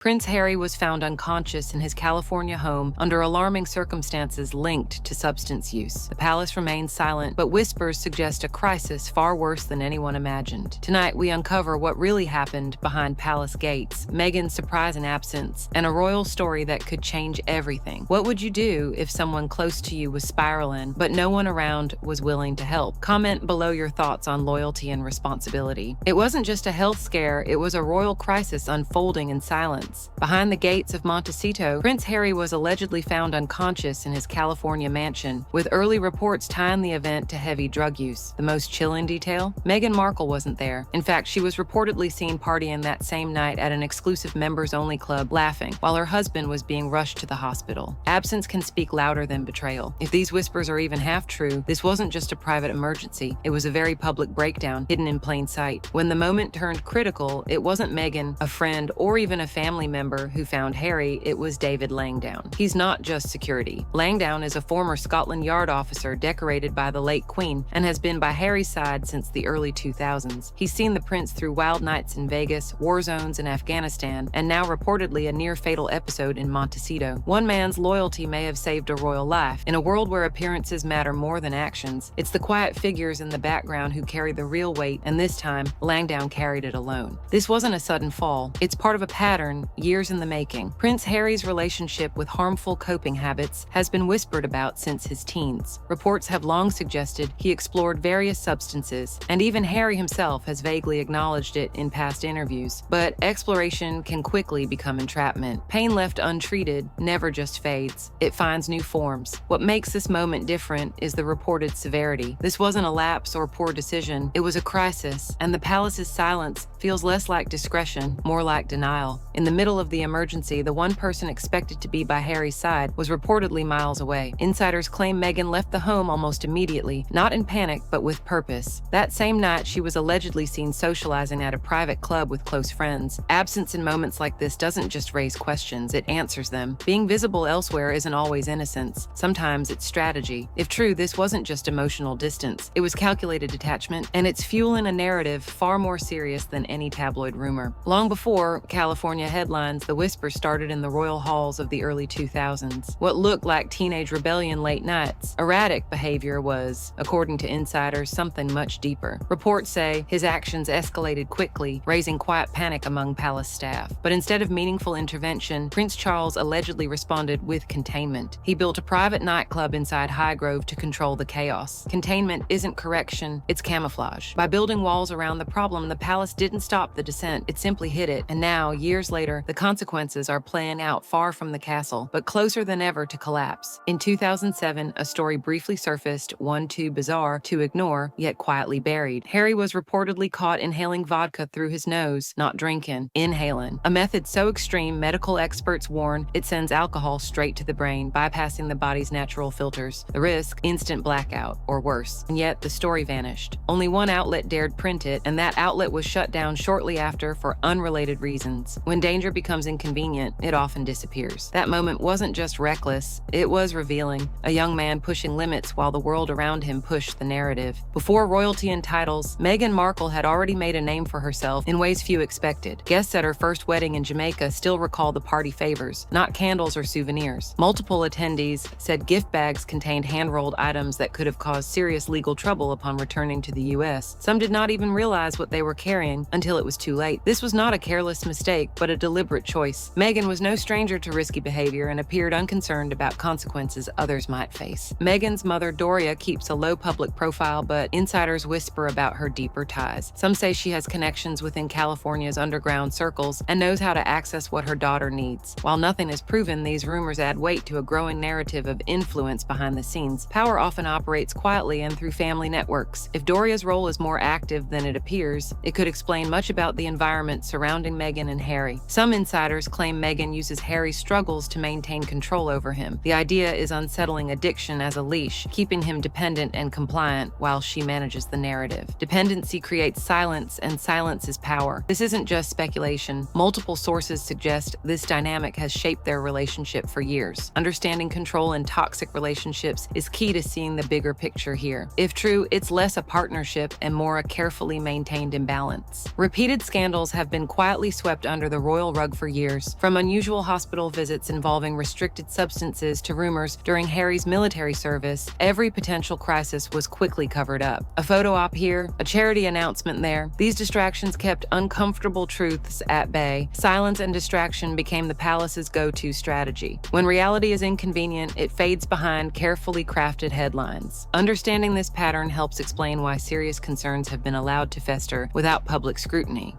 Prince Harry was found unconscious in his California home under alarming circumstances linked to substance use. The palace remains silent, but whispers suggest a crisis far worse than anyone imagined. Tonight, we uncover what really happened behind palace gates, Meghan's surprising absence, and a royal story that could change everything. What would you do if someone close to you was spiraling, but no one around was willing to help? Comment below your thoughts on loyalty and responsibility. It wasn't just a health scare, it was a royal crisis unfolding in silence. Behind the gates of Montecito, Prince Harry was allegedly found unconscious in his California mansion, with early reports tying the event to heavy drug use. The most chilling detail? Meghan Markle wasn't there. In fact, she was reportedly seen partying that same night at an exclusive members-only club, laughing, while her husband was being rushed to the hospital. Absence can speak louder than betrayal. If these whispers are even half true, this wasn't just a private emergency. It was a very public breakdown, hidden in plain sight. When the moment turned critical, it wasn't Meghan, a friend, or even a family member who found Harry, it was David Langdown. He's not just security. Langdown is a former Scotland Yard officer decorated by the late Queen and has been by Harry's side since the early 2000s. He's seen the prince through wild nights in Vegas, war zones in Afghanistan, and now reportedly a near-fatal episode in Montecito. One man's loyalty may have saved a royal life. In a world where appearances matter more than actions, it's the quiet figures in the background who carry the real weight, and this time, Langdown carried it alone. This wasn't a sudden fall. It's part of a pattern, years in the making. Prince Harry's relationship with harmful coping habits has been whispered about since his teens. Reports have long suggested he explored various substances, and even Harry himself has vaguely acknowledged it in past interviews. But exploration can quickly become entrapment. Pain left untreated never just fades. It finds new forms. What makes this moment different is the reported severity. This wasn't a lapse or poor decision. It was a crisis, and the palace's silence feels less like discretion, more like denial. In the middle of the emergency, the one person expected to be by Harry's side was reportedly miles away. Insiders claim Meghan left the home almost immediately, not in panic, but with purpose. That same night, she was allegedly seen socializing at a private club with close friends. Absence in moments like this doesn't just raise questions, it answers them. Being visible elsewhere isn't always innocence. Sometimes it's strategy. If true, this wasn't just emotional distance. It was calculated detachment, and it's fueling a narrative far more serious than any tabloid rumor. Long before California headlines, the whispers started in the royal halls of the early 2000s. What looked like teenage rebellion late nights, erratic behavior was, according to insiders, something much deeper. Reports say his actions escalated quickly, raising quiet panic among palace staff. But instead of meaningful intervention, Prince Charles allegedly responded with containment. He built a private nightclub inside Highgrove to control the chaos. Containment isn't correction, it's camouflage. By building walls around the problem, the palace didn't stop the descent, it simply hid it. And now, years later, the consequences are playing out far from the castle, but closer than ever to collapse. In 2007, a story briefly surfaced, one too bizarre to ignore, yet quietly buried. Harry was reportedly caught inhaling vodka through his nose, not drinking, inhaling. A method so extreme, medical experts warn it sends alcohol straight to the brain, bypassing the body's natural filters. The risk, instant blackout, or worse. And yet, the story vanished. Only one outlet dared print it, and that outlet was shut down shortly after for unrelated reasons. When danger becomes inconvenient, it often disappears. That moment wasn't just reckless, it was revealing. A young man pushing limits while the world around him pushed the narrative. Before royalty and titles, Meghan Markle had already made a name for herself in ways few expected. Guests at her first wedding in Jamaica still recall the party favors, not candles or souvenirs. Multiple attendees said gift bags contained hand-rolled items that could have caused serious legal trouble upon returning to the US. Some did not even realize what they were carrying until it was too late. This was not a careless mistake, but a deliberate choice. Meghan was no stranger to risky behavior and appeared unconcerned about consequences others might face. Meghan's mother, Doria, keeps a low public profile, but insiders whisper about her deeper ties. Some say she has connections within California's underground circles and knows how to access what her daughter needs. While nothing is proven, these rumors add weight to a growing narrative of influence behind the scenes. Power often operates quietly and through family networks. If Doria's role is more active than it appears, it could explain much about the environment surrounding Meghan and Harry. Some insiders claim Meghan uses Harry's struggles to maintain control over him. The idea is unsettling addiction as a leash, keeping him dependent and compliant while she manages the narrative. Dependency creates silence, and silence is power. This isn't just speculation. Multiple sources suggest this dynamic has shaped their relationship for years. Understanding control in toxic relationships is key to seeing the bigger picture here. If true, it's less a partnership and more a carefully maintained imbalance. Repeated scandals have been quietly swept under the royal rug for years, from unusual hospital visits involving restricted substances to rumors during Harry's military service. Every potential crisis was quickly covered up. A photo op here, a charity announcement there. These distractions kept uncomfortable truths at bay. Silence and distraction became the palace's go-to strategy. When reality is inconvenient, it fades behind carefully crafted headlines. Understanding this pattern helps explain why serious concerns have been allowed to fester without public scrutiny.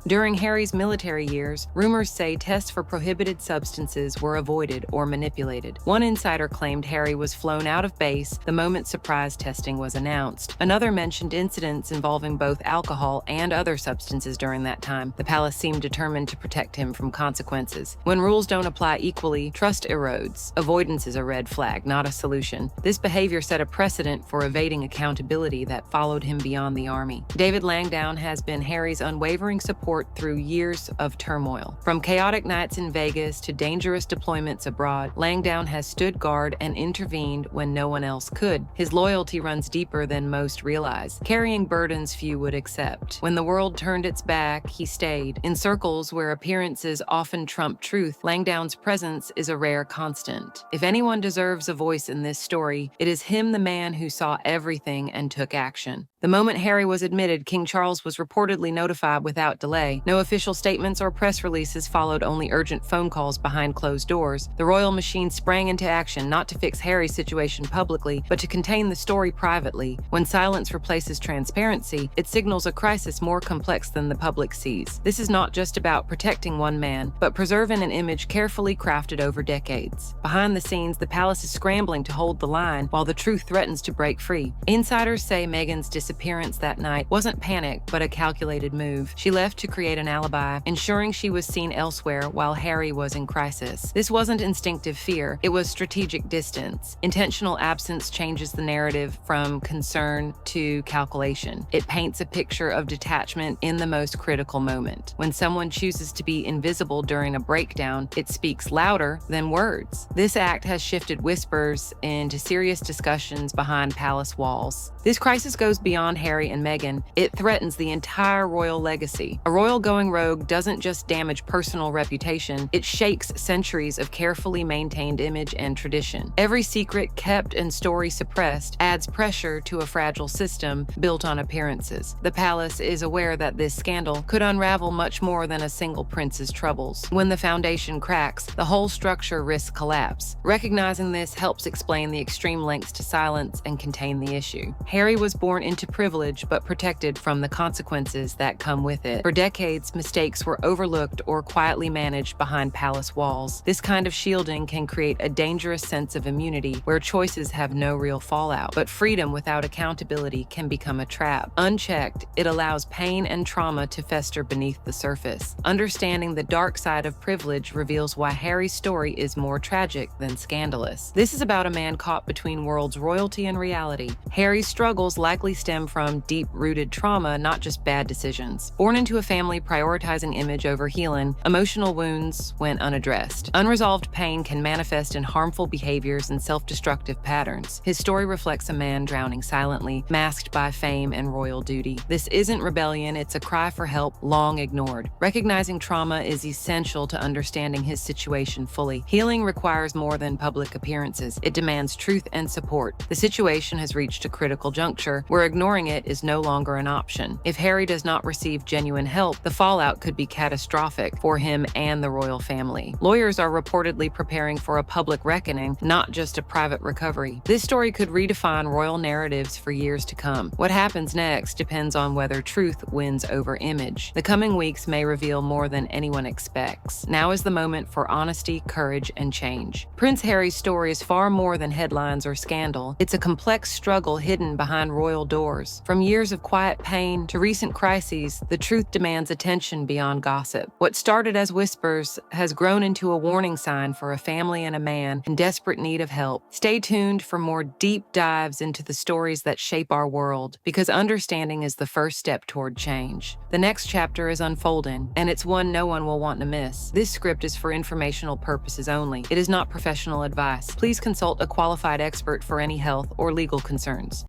During Harry's military years, rumors say tests for prohibited substances were avoided or manipulated. One insider claimed Harry was flown out of base the moment surprise testing was announced. Another mentioned incidents involving both alcohol and other substances during that time. The palace seemed determined to protect him from consequences. When rules don't apply equally, trust erodes. Avoidance is a red flag, not a solution. This behavior set a precedent for evading accountability that followed him beyond the army. David Langdown has been Harry's unwavering support through years of turmoil. From chaotic nights in Vegas to dangerous deployments abroad, Langdown has stood guard and intervened when no one else could. His loyalty runs deeper than most realize, carrying burdens few would accept. When the world turned its back, he stayed. In circles where appearances often trump truth, Langdown's presence is a rare constant. If anyone deserves a voice in this story, it is him, the man who saw everything and took action. The moment Harry was admitted, King Charles was reportedly notified without delay. No official statements or press releases followed, only urgent phone calls behind closed doors. The royal machine sprang into action, not to fix Harry's situation publicly, but to contain the story privately. When silence replaces transparency, it signals a crisis more complex than the public sees. This is not just about protecting one man, but preserving an image carefully crafted over decades. Behind the scenes, the palace is scrambling to hold the line while the truth threatens to break free. Insiders say Meghan's disappearance that night wasn't panic, but a calculated move. She left to create an alibi, ensuring she was seen elsewhere while Harry was in crisis. This wasn't instinctive fear, it was strategic distance. Intentional absence changes the narrative from concern to calculation. It paints a picture of detachment in the most critical moment. When someone chooses to be invisible during a breakdown, it speaks louder than words. This act has shifted whispers into serious discussions behind palace walls. This crisis goes beyond Harry and Meghan. It threatens the entire royal legacy. A royal going rogue doesn't just damage personal reputation, it shakes centuries of carefully maintained image and tradition. Every secret kept and story suppressed adds pressure to a fragile system built on appearances. The palace is aware that this scandal could unravel much more than a single prince's troubles. When the foundation cracks, the whole structure risks collapse. Recognizing this helps explain the extreme lengths to silence and contain the issue. Harry was born into privilege but protected from the consequences that come with it. For decades, mistakes were overlooked or quietly managed behind palace walls. This kind of shielding can create a dangerous sense of immunity where choices have no real fallout. But freedom without accountability can become a trap. Unchecked, it allows pain and trauma to fester beneath the surface. Understanding the dark side of privilege reveals why Harry's story is more tragic than scandalous. This is about a man caught between worlds, royalty and reality. Harry's struggles likely stem from deep-rooted trauma, not just bad decisions. Born into a family prioritizing image over healing, emotional wounds went unaddressed. Unresolved pain can manifest in harmful behaviors and self-destructive patterns. His story reflects a man drowning silently, masked by fame and royal duty. This isn't rebellion, it's a cry for help long ignored. Recognizing trauma is essential to understanding his situation fully. Healing requires more than public appearances. It demands truth and support. The situation has reached a critical juncture where ignoring it is no longer an option. If Harry does not receive genuine help, the fallout could be catastrophic for him and the royal family. Lawyers are reportedly preparing for a public reckoning, not just a private recovery. This story could redefine royal narratives for years to come. What happens next depends on whether truth wins over image. The coming weeks may reveal more than anyone expects. Now is the moment for honesty, courage, and change. Prince Harry's story is far more than headlines or scandal. It's a complex struggle hidden behind royal doors. From years of quiet pain to recent crises, the truth demands attention beyond gossip. What started as whispers has grown into a warning sign for a family and a man in desperate need of help. Stay tuned for more deep dives into the stories that shape our world, because understanding is the first step toward change. The next chapter is unfolding, and it's one no one will want to miss. This script is for informational purposes only. It is not professional advice. Please consult a qualified expert for any health or legal concerns.